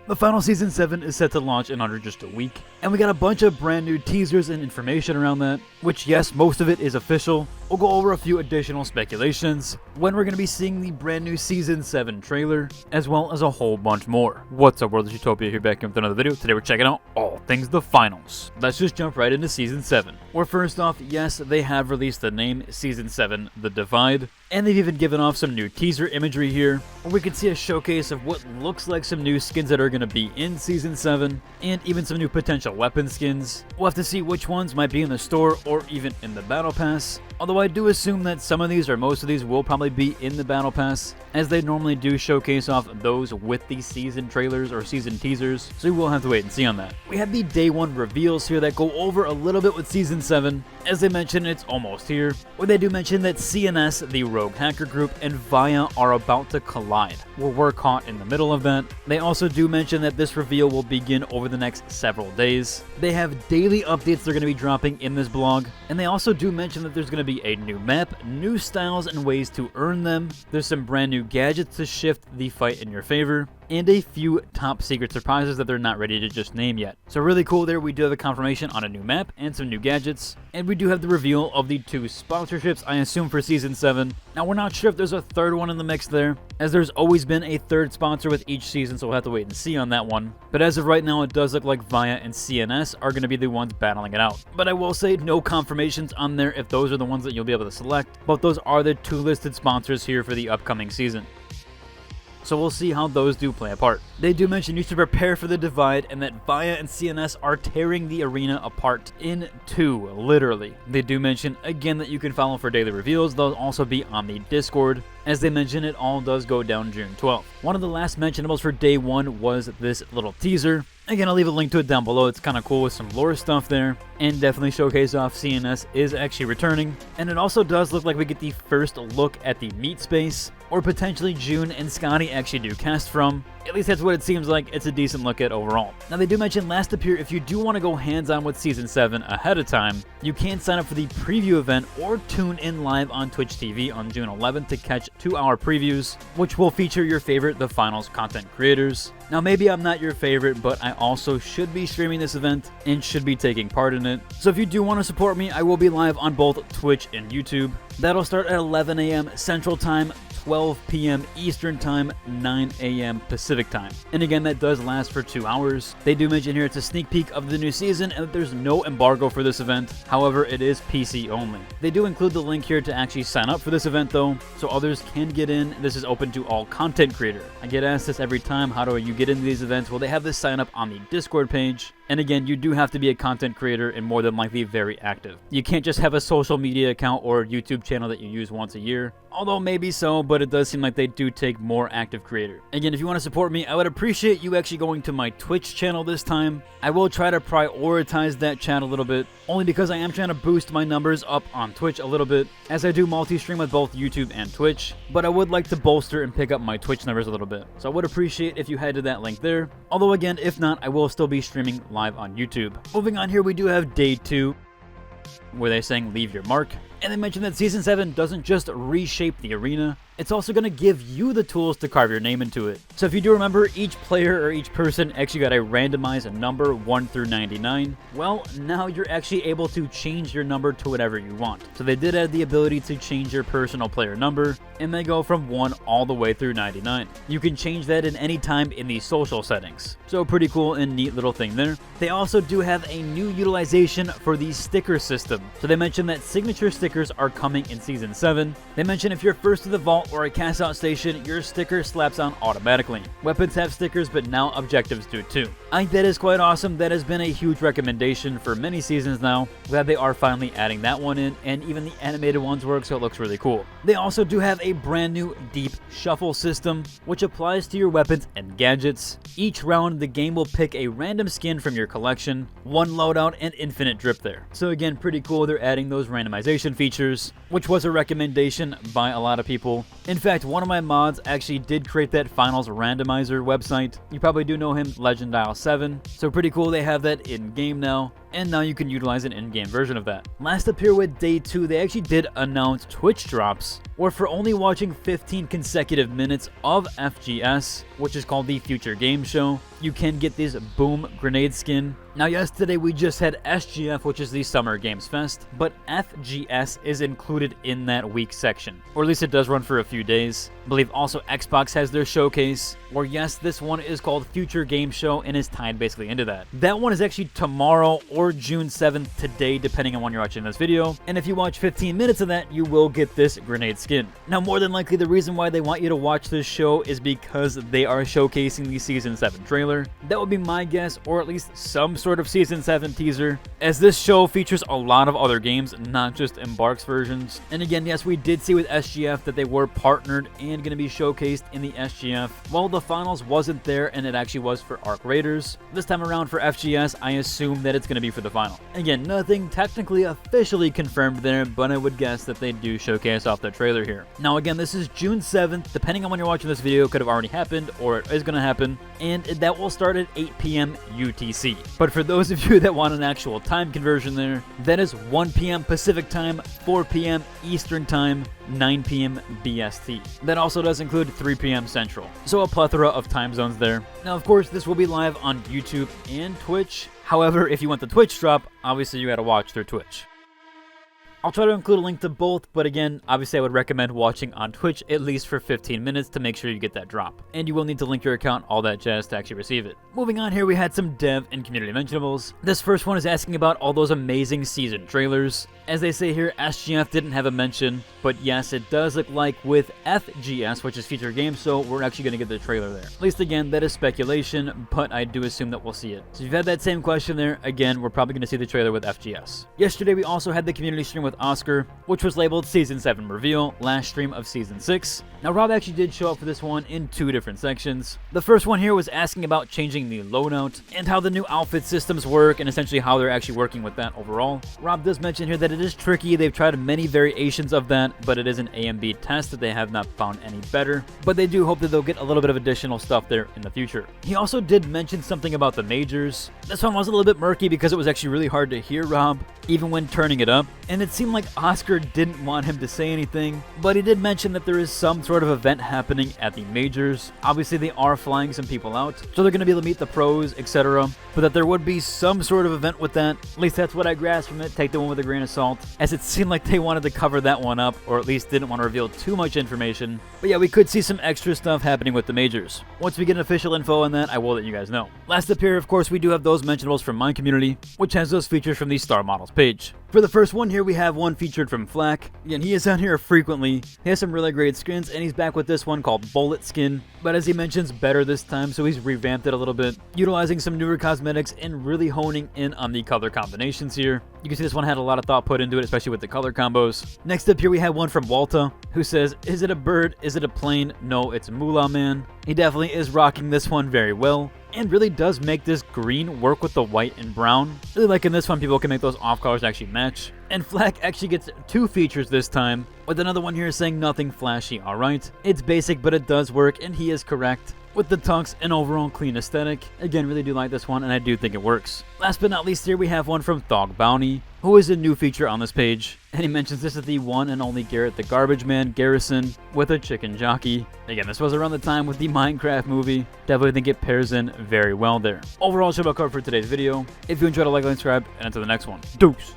The final Season 7 is set to launch in under just a week, and we got a bunch of brand new teasers and information around that, which yes, most of it is official. We'll go over a few additional speculations, when we're going to be seeing the brand new Season 7 trailer, as well as a whole bunch more. What's up, World of Utopia, here back with another video. Today we're checking out all things the finals. Let's just jump right into Season 7. Where first off, yes, they have released the name Season 7, The Divide, and they've even given off some new teaser imagery here, where we can see a showcase of what looks like some new skins that are going to be in Season 7, and even some new potential weapon skins. We'll have to see which ones might be in the store or even in the Battle Pass, although I do assume that some of these or most of these will probably be in the Battle Pass, as they normally do showcase off those with the season trailers or season teasers, so we will have to wait and see on that. We have the Day 1 reveals here that go over a little bit with Season 7. As they mentioned, it's almost here, where they do mention that CNS, the rogue hacker group, and VIA are about to collide, where we're caught in the middle of that. They also do mention that this reveal will begin over the next several days. They have daily updates they're going to be dropping in this blog, and they also do mention that there's going to be a new map, new styles and ways to earn them. There's some brand new gadgets to shift the fight in your favor, and a few top secret surprises that they're not ready to just name yet. So really cool there, we do have a confirmation on a new map and some new gadgets, and we do have the reveal of the 2 sponsorships, I assume, for Season 7. Now we're not sure if there's a third one in the mix there, as there's always been a third sponsor with each season, so we'll have to wait and see on that one. But as of right now, it does look like VIA and CNS are going to be the ones battling it out. But I will say, no confirmations on there if those are the ones that you'll be able to select, but those are the 2 listed sponsors here for the upcoming season. So we'll see how those do play a part. They do mention you should prepare for the divide, and that VIA and CNS are tearing the arena apart in 2, literally. They do mention again that you can follow for daily reveals. They'll also be on the Discord. As they mention, it all does go down June 12th. One of the last mentionables for Day 1 was this little teaser. Again, I'll leave a link to it down below. It's kind of cool with some lore stuff there, and definitely showcase off CNS is actually returning. And it also does look like we get the first look at the meat space, or potentially June and Scotty actually do cast from. At least that's what it seems like. It's a decent look at overall. Now they do mention last appear, if you do want to go hands-on with Season 7 ahead of time, you can sign up for the preview event or tune in live on Twitch TV on June 11th to catch 2-hour previews, which will feature your favorite The Finals content creators. Now maybe I'm not your favorite, but I also should be streaming this event and should be taking part in it. So if you do want to support me, I will be live on both Twitch and YouTube. That'll start at 11 a.m. Central Time, 12 p.m. Eastern Time, 9 a.m. Pacific Time. And again, that does last for 2 hours. They do mention here it's a sneak peek of the new season and that there's no embargo for this event. However, it is PC only. They do include the link here to actually sign up for this event though, so others can get in. This is open to all content creators. I get asked this every time, how do you get into these events? Well, they have this sign up on the Discord page. And again, you do have to be a content creator and more than likely very active. You can't just have a social media account or YouTube channel that you use once a year. Although maybe so, but it does seem like they do take more active creator. Again, if you want to support me, I would appreciate you actually going to my Twitch channel this time. I will try to prioritize that chat a little bit, only because I am trying to boost my numbers up on Twitch a little bit, as I do multi-stream with both YouTube and Twitch, but I would like to bolster and pick up my Twitch numbers a little bit. So I would appreciate if you head to that link there. Although again, if not, I will still be streaming live on YouTube. Moving on here, we do have Day 2, where they're saying leave your mark. And they mentioned that Season 7 doesn't just reshape the arena, it's also going to give you the tools to carve your name into it. So if you do remember, each player or each person actually got a randomized number 1 through 99. Well, now you're actually able to change your number to whatever you want. So they did add the ability to change your personal player number, and they go from 1 all the way through 99. You can change that at any time in the social settings. So pretty cool and neat little thing there. They also do have a new utilization for the sticker system. So they mentioned that signature stickers are coming in Season 7. They mentioned if you're first to the vault or a cast out station, your sticker slaps on automatically. Weapons have stickers, but now objectives do too. I think that is quite awesome. That has been a huge recommendation for many seasons now. Glad they are finally adding that one in, and even the animated ones work, so it looks really cool. They also do have a brand new deep shuffle system, which applies to your weapons and gadgets. Each round, the game will pick a random skin from your collection, 1 loadout, and infinite drip there. So again, pretty cool. They're adding those randomization features, which was a recommendation by a lot of people. In fact, one of my mods actually did create that finals randomizer website. You probably do know him, Legend Dial 7. So pretty cool they have that in game now. and now you can utilize an in-game version of that. Last up here with Day 2, they actually did announce Twitch drops, where for only watching 15 consecutive minutes of FGS, which is called the Future Game Show, you can get this Boom Grenade skin. Now yesterday we just had SGF, which is the Summer Games Fest, but FGS is included in that week section, or at least it does run for a few days. I believe also Xbox has their showcase, or yes, this one is called Future Game Show and is tied basically into that. That one is actually tomorrow or June 7th today, depending on when you're watching this video, and if you watch 15 minutes of that, you will get this grenade skin. Now more than likely the reason why they want you to watch this show is because they are showcasing the Season 7 trailer. That would be my guess, or at least some sort of Season 7 teaser, as this show features a lot of other games, not just Embark's versions. And again, yes, we did see with SGF that they were partnered and going to be showcased in the SGF. While the finals wasn't there and it actually was for Arc Raiders, this time around for FGS, I assume that it's going to be for the final. Again, nothing technically officially confirmed there, but I would guess that they do showcase off the trailer here. Now again, this is June 7th, depending on when you're watching this video, it could have already happened or it is going to happen, and that will start at 8 p.m. UTC. But for those of you that want an actual time conversion there, that is 1 p.m. Pacific time, 4 p.m. Eastern time, 9 p.m. BST. That also does include 3 p.m. Central. So a plethora of time zones there. Now of course this will be live on YouTube and Twitch. However, if you want the Twitch drop, obviously you gotta watch through Twitch. I'll try to include a link to both, but again, obviously I would recommend watching on Twitch at least for 15 minutes to make sure you get that drop. And you will need to link your account, all that jazz, to actually receive it. Moving on here, we had some dev and community mentionables. This first one is asking about all those amazing season trailers. As they say here, SGF didn't have a mention, but yes, it does look like with FGS, which is Future Game Show, we're actually going to get the trailer there. At least again, that is speculation, but I do assume that we'll see it. So if you've had that same question there, again, we're probably going to see the trailer with FGS. Yesterday, we also had the community stream with Oscar, which was labeled Season 7 Reveal, last stream of Season 6. Now, Rob actually did show up for this one in 2 different sections. The first one here was asking about changing the loadout and how the new outfit systems work and essentially how they're actually working with that overall. Rob does mention here that it is tricky. They've tried many variations of that, but it is an A and B test that they have not found any better. But they do hope that they'll get a little bit of additional stuff there in the future. He also did mention something about the majors. This one was a little bit murky because it was actually really hard to hear Rob, even when turning it up. And it seemed like Oscar didn't want him to say anything, but he did mention that there is some sort of event happening at the majors. Obviously, they are flying some people out, so they're going to be able to meet the pros, etc. But that there would be some sort of event with that. At least that's what I grasped from it. Take the one with a grain of salt, as it seemed like they wanted to cover that one up, or at least didn't want to reveal too much information. But yeah, we could see some extra stuff happening with the majors. Once we get official info on that, I will let you guys know. Last up here, of course, we do have those mentionables from my community, which has those features from the Star Models page. For the first one here, we have one featured from Flack. Again, he is on here frequently. He has some really great skins, and he's back with this one called Bullet Skin. But as he mentions, better this time, so he's revamped it a little bit, utilizing some newer cosmetics and really honing in on the color combinations here. You can see this one had a lot of thought put into it, especially with the color combos. Next up here, we have one from Walta, who says, "Is it a bird? Is it a plane? No, it's Moolah Man." He definitely is rocking this one very well, and really does make this green work with the white and brown. Really like in this one, people can make those off colors actually match. And Flack actually gets 2 features this time, with another one here saying nothing flashy, alright? It's basic, but it does work, and he is correct. With the tux and overall clean aesthetic. Again, really do like this one, and I do think it works. Last but not least here, we have one from Thog Bounty, who is a new feature on this page. And he mentions this is the one and only Garrett the Garbage Man Garrison with a chicken jockey. Again, this was around the time with the Minecraft movie. Definitely think it pairs in very well there. Overall, should about cover for today's video. If you enjoyed, like and subscribe, and until the next one. Deuce!